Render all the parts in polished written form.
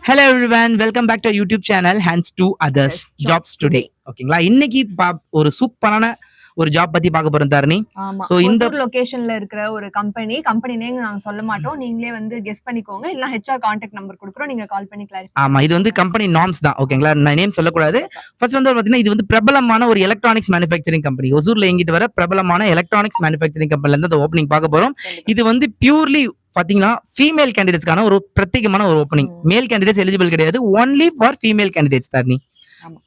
Hello everyone, welcome back to YouTube channel hands to others jobs today. ஓகேங்களா, இன்னைக்கு ஒரு சூப்பரான ஒரு ஜாப் பத்தி பார்க்க போறோம் தரணி. ஆமா, சோ இந்த லொகேஷன்ல இருக்கிற ஒரு கம்பெனி நேம் நாங்க சொல்ல மாட்டோம், நீங்களே வந்து கெஸ் பண்ணிக்கோங்க. இல்ல ஹெச்ஆர் கான்டாக்ட் நம்பர் கொடுக்குறோம், நீங்க கால் பண்ணி கிளாரிஃபை. ஆமா, இது வந்து கம்பெனி நார்ம்ஸ் தான். ஓகேங்களா, நான் நேம் சொல்லக்கூடாது. ஃபர்ஸ்ட் வந்து பாத்தீங்கன்னா இது வந்து பிரபலமான ஒரு எலக்ட்ரானிக்ஸ் மேனுஃபேக்சரிங் கம்பெனி. ஒசூர்ல எங்கிட்டு வர பிரபலமான எலக்ட்ரானிக்ஸ் மேனுஃபேக்சரிங் கம்பெனில இருந்து அந்த ஓப்பனிங் பார்க்க போறோம். இது வந்து பியூர்லி பாத்தீங்கன்னா ஃபீமேல் கேண்டிடேட்ஸ்க்கான ஒரு பிரத்யேகமான ஒரு ஓப்பனிங். மேல் கேண்டிடேட்ஸ் எலிஜிபிள் கிடையாது, only for female candidates Dharani.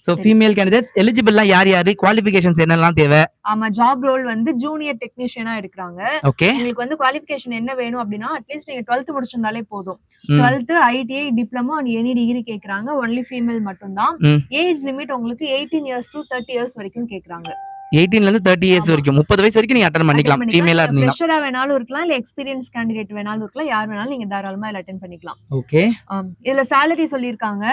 So female candidates எலிஜிபிள்லாம் யார் யாரு, குவாலிஃபிகேஷன்ஸ் என்னெல்லாம் தேவை? ஆமா, ஜாப் ரோல் வந்து ஜூனியர் டெக்னீஷியனா எடுக்கறாங்க. ஓகே, உங்களுக்கு வந்து குவாலிஃபிகேஷன் என்ன வேணும் அப்படின்னா, அட்லீஸ்ட் நீங்க 12th முடிச்சிருந்தாலே போதும். 12th ITI diploma and any degree கேக்குறாங்க. ஒன்லி ஃபீமேல் மட்டும் தான். ஏஜ் லிமிட் உங்களுக்கு 18 years to 30 years வரைக்கும் கேக்குறாங்க. 18ல இருந்து 30 இயர்ஸ் வரைக்கும், 30 வயசு வரைக்கும் நீங்க அட்டெண்ட் பண்ணிக்கலாம். ஃபீமேலா இருந்தீங்கன்னா ஃப்ரெஷரா வேணாலும் இருக்கலாம், இல்ல எக்ஸ்பீரியன்ஸ் கேண்டிடேட் வேணாலும் இருக்கலாம். யார் வேணாலும் நீங்க தாராளமா இத அட்டெண்ட் பண்ணிக்கலாம். ஓகே, இதுல salary சொல்லிருக்காங்க.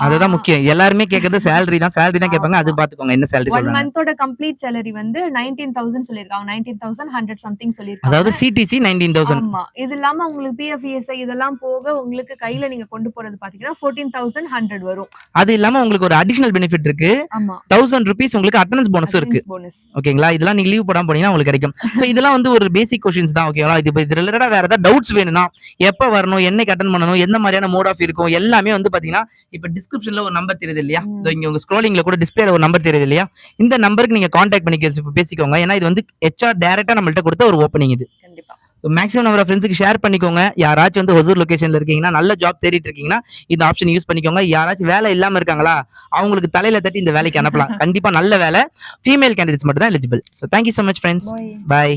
அதுதான் முக்கியம். எல்லாரும் கேக்குறது salary தான் கேட்பாங்க. அது பாத்துக்கோங்க என்ன salary சொல்றாங்க. 1 month-ஓட கம்ப்ளீட் salary வந்து 19,000 சொல்லிருக்காங்க. 19,100 something சொல்லிருக்காங்க. அதாவது CTC 19,000. ஆமா, இது இல்லாம உங்களுக்கு PF ESI இதெல்லாம் போக உங்களுக்கு கையில நீங்க கொண்டு போறது பாத்தீங்கன்னா 14,100 வரும். அது இல்லாம உங்களுக்கு ஒரு அடிஷனல் பெனிஃபிட் இருக்கு. ஆமா, 1000 rupees உங்களுக்கு அட்டெண்டன்ஸ் போனஸ் இருக்கு. ஓகேங்களா, இதெல்லாம் நீங்க லீவ் போடாம போனீங்கன்னா உங்களுக்கு கிடைக்கும். சோ இதெல்லாம் வந்து ஒரு பேசிக் क्वेश्चंस தான். ஓகேங்களா, இது ரிலேட்டடா வேற ஏதாவது டவுட்ஸ் வேணும்னா எப்ப வரணும், என்னைக்கு அட்டெண்ட் பண்ணணும், எந்த மாதிரியான மோட் ஆஃப் இருக்கும், எல்லாமே வந்து பாத்தீங்கன்னா இப்ப டிஸ்கிரிப்ஷன்ல ஒரு நம்பர் தெரியுது இல்லையா, இங்க உங்க ஸ்க்ரோலிங்ல கூட டிஸ்பிளேல ஒரு நம்பர் தெரியுது இல்லையா, இந்த நம்பருக்கு நீங்க கான்டாக்ட் பண்ணி பேசிக்கோங்க. ஏன்னா இது வந்து HR டைரக்டா நம்மள்ட்ட கொடுத்த ஒரு ஓப்பனிங் இது. கண்டிப்பா. ஸோ மேக்ஸிமம் நம்பர் ஆஃப் ஃப்ரெண்ட்ஸுக்கு ஷேர் பண்ணிக்கோங்க. யாராச்சும் வந்து ஒசூர் லொகேஷன்ல இருக்கீங்கன்னா, நல்ல ஜாப் தேடிட்டு இருக்கீங்கன்னா இந்த ஆப்ஷன் யூஸ் பண்ணிக்கோங்க. யாராச்சும் வேலை இல்லாம இருக்காங்களா, அவங்களுக்கு தலையில தட்டி இந்த வேலைக்கு அனுப்பலாம். கண்டிப்பா நல்ல வேலை. ஃபீமேல் கேண்டிடேட்ஸ் மட்டும் தான் eligible. So thank you so much friends. By.